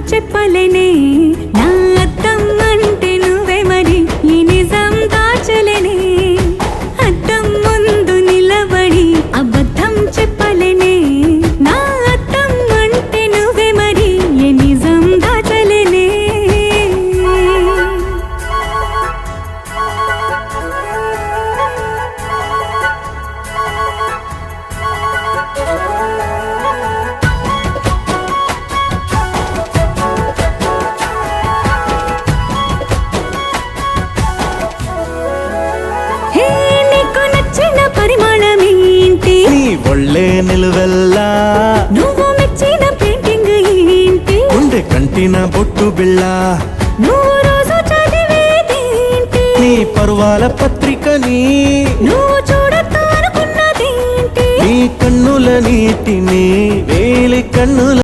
చెప్పలేనే నా అద్దం అంటే నువ్వే మరి ఈ నిజం దాచలేనే అద్దం ముందు నిలబడి అబద్ధం చెప్పలేనే నా అద్దం అంటే నువ్వే మరి ఈ నిజం దాచలేనే ఒళ్ళే నిలువెల్లా నువ్వు మెచ్చిన పెయింటింగ్ ఏంటి గుండె కంటిన బొట్టు బిళ్ళ నువ్వు రోజు చదివేదేంటి నీ పరువాల పత్రికని నువ్వు చూడొద్దు అనుకున్నదేంటి నీ కన్నుల నీటిని వేలి కన్నుల